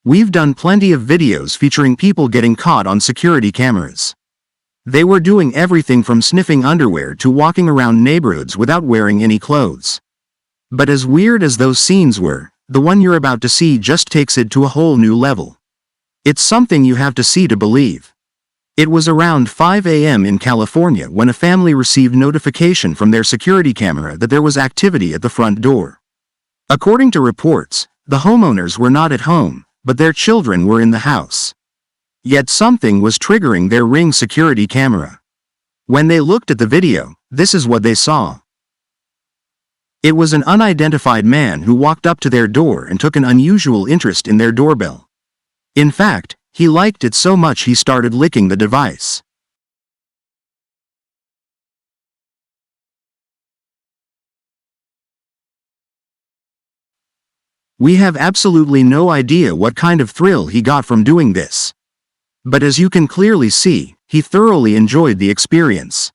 We've done plenty of videos featuring people getting caught on security cameras. They were doing everything from sniffing underwear to walking around neighborhoods without wearing any clothes. But as weird as those scenes were, the one you're about to see just takes it to a whole new level. It's something you have to see to believe. It was around 5 a.m. in California when a family received notification from their security camera that there was activity at the front door. According to reports, the homeowners were not at home, but their children were in the house. Yet something was triggering their Ring security camera. When they looked at the video, this is what they saw. It was an unidentified man who walked up to their door and took an unusual interest in their doorbell. In fact, he liked it so much he started licking the device. We have absolutely no idea what kind of thrill he got from doing this. But as you can clearly see, he thoroughly enjoyed the experience.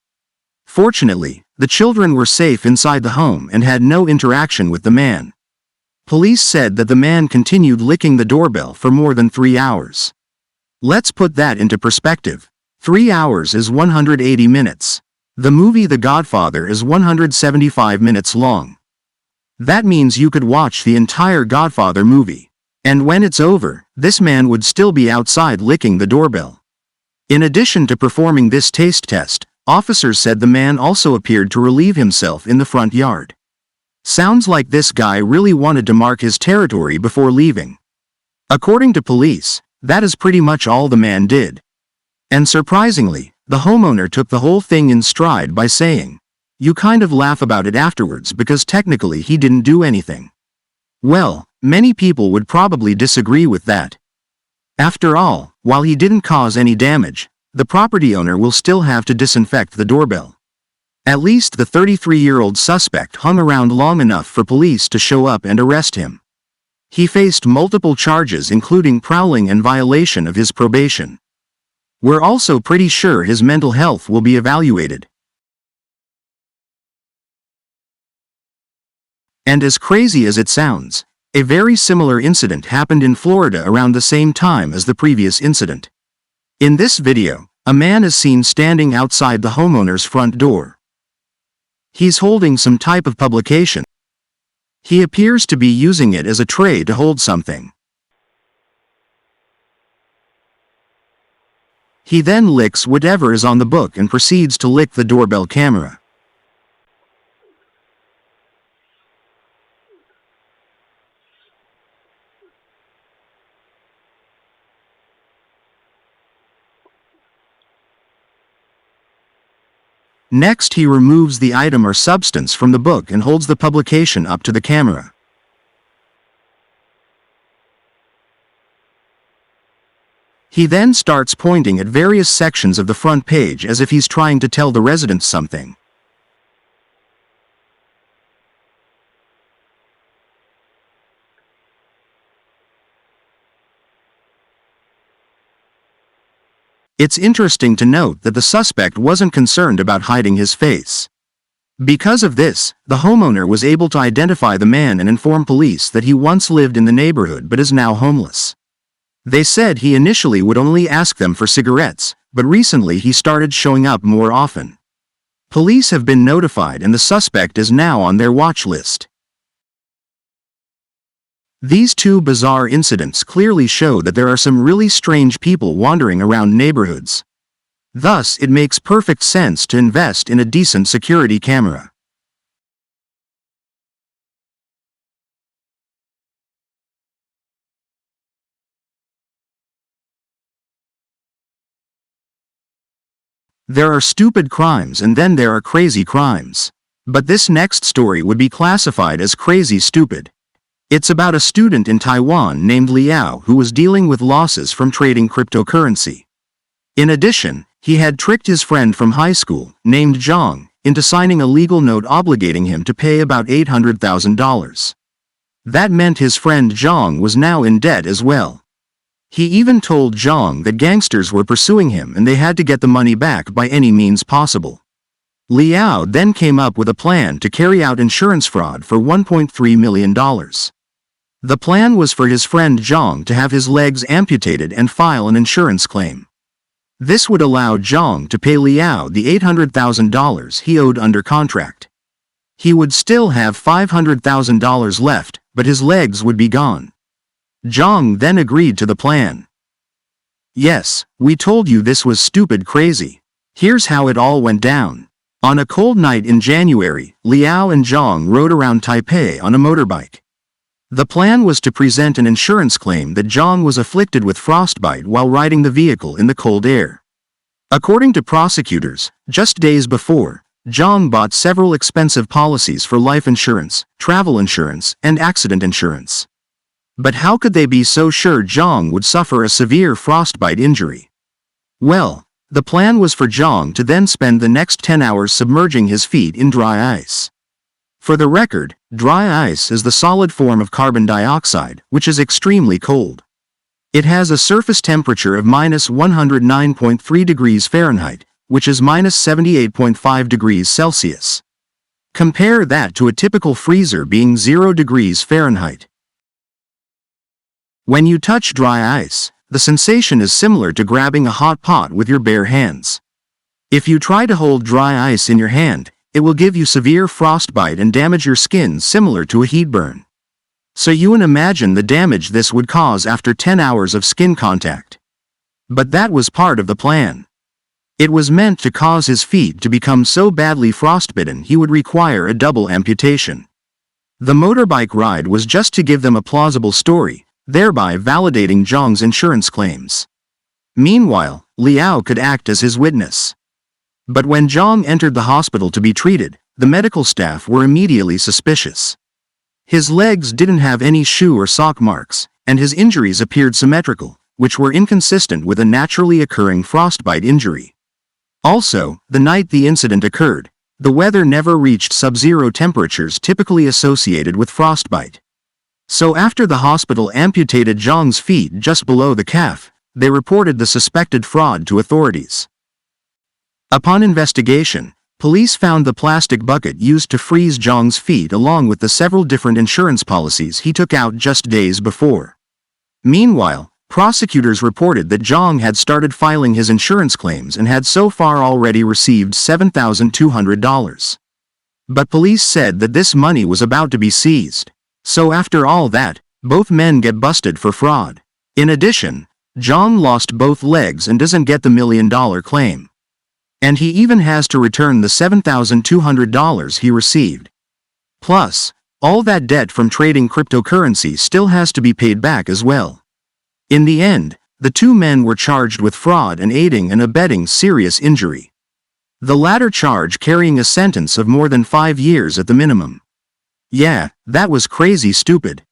Fortunately, the children were safe inside the home and had no interaction with the man. Police said that the man continued licking the doorbell for more than 3 hours. Let's put that into perspective. 3 hours is 180 minutes. The movie The Godfather is 175 minutes long. That means you could watch the entire Godfather movie. And when it's over, this man would still be outside licking the doorbell. In addition to performing this taste test, officers said the man also appeared to relieve himself in the front yard. Sounds like this guy really wanted to mark his territory before leaving. According to police, that is pretty much all the man did. And surprisingly, the homeowner took the whole thing in stride by saying, "You kind of laugh about it afterwards because technically he didn't do anything." Well, many people would probably disagree with that. After all, while he didn't cause any damage, the property owner will still have to disinfect the doorbell. At least the 33-year-old suspect hung around long enough for police to show up and arrest him. He faced multiple charges including prowling and violation of his probation. We're also pretty sure his mental health will be evaluated. And as crazy as it sounds, a very similar incident happened in Florida around the same time as the previous incident. In this video, a man is seen standing outside the homeowner's front door. He's holding some type of publication. He appears to be using it as a tray to hold something. He then licks whatever is on the book and proceeds to lick the doorbell camera. Next, he removes the item or substance from the book and holds the publication up to the camera. He then starts pointing at various sections of the front page as if he's trying to tell the residents something. It's interesting to note that the suspect wasn't concerned about hiding his face. Because of this, the homeowner was able to identify the man and inform police that he once lived in the neighborhood but is now homeless. They said he initially would only ask them for cigarettes, but recently he started showing up more often. Police have been notified and the suspect is now on their watch list. These two bizarre incidents clearly show that there are some really strange people wandering around neighborhoods. Thus, it makes perfect sense to invest in a decent security camera. There are stupid crimes and then there are crazy crimes. But this next story would be classified as crazy stupid. It's about a student in Taiwan named Liao who was dealing with losses from trading cryptocurrency. In addition, he had tricked his friend from high school, named Zhang, into signing a legal note obligating him to pay about $800,000. That meant his friend Zhang was now in debt as well. He even told Zhang that gangsters were pursuing him and they had to get the money back by any means possible. Liao then came up with a plan to carry out insurance fraud for $1.3 million. The plan was for his friend Zhang to have his legs amputated and file an insurance claim. This would allow Zhang to pay Liao the $800,000 he owed under contract. He would still have $500,000 left, but his legs would be gone. Zhang then agreed to the plan. Yes, we told you this was stupid crazy. Here's how it all went down. On a cold night in January, Liao and Zhang rode around Taipei on a motorbike. The plan was to present an insurance claim that Zhang was afflicted with frostbite while riding the vehicle in the cold air. According to prosecutors, just days before, Zhang bought several expensive policies for life insurance, travel insurance, and accident insurance. But how could they be so sure Zhang would suffer a severe frostbite injury? Well, the plan was for Zhang to then spend the next 10 hours submerging his feet in dry ice. For the record, dry ice is the solid form of carbon dioxide, which is extremely cold. It has a surface temperature of -109.3 degrees Fahrenheit, which is -78.5 degrees Celsius. Compare that to a typical freezer being 0 degrees Fahrenheit. When you touch dry ice, the sensation is similar to grabbing a hot pot with your bare hands. If you try to hold dry ice in your hand, it will give you severe frostbite and damage your skin similar to a heat burn. So you can imagine the damage this would cause after 10 hours of skin contact. But that was part of the plan. It was meant to cause his feet to become so badly frostbitten he would require a double amputation. The motorbike ride was just to give them a plausible story, thereby validating Zhang's insurance claims. Meanwhile, Liao could act as his witness. But when Zhang entered the hospital to be treated, the medical staff were immediately suspicious. His legs didn't have any shoe or sock marks, and his injuries appeared symmetrical, which were inconsistent with a naturally occurring frostbite injury. Also, the night the incident occurred, the weather never reached sub-zero temperatures typically associated with frostbite. So after the hospital amputated Zhang's feet just below the calf, they reported the suspected fraud to authorities. Upon investigation, police found the plastic bucket used to freeze Zhang's feet along with the several different insurance policies he took out just days before. Meanwhile, prosecutors reported that Zhang had started filing his insurance claims and had so far already received $7,200. But police said that this money was about to be seized. So after all that, both men get busted for fraud. In addition, Zhang lost both legs and doesn't get the $1 million claim. And he even has to return the $7,200 he received. Plus, all that debt from trading cryptocurrency still has to be paid back as well. In the end, the two men were charged with fraud and aiding and abetting serious injury. The latter charge carrying a sentence of more than 5 years at the minimum. Yeah, that was crazy stupid.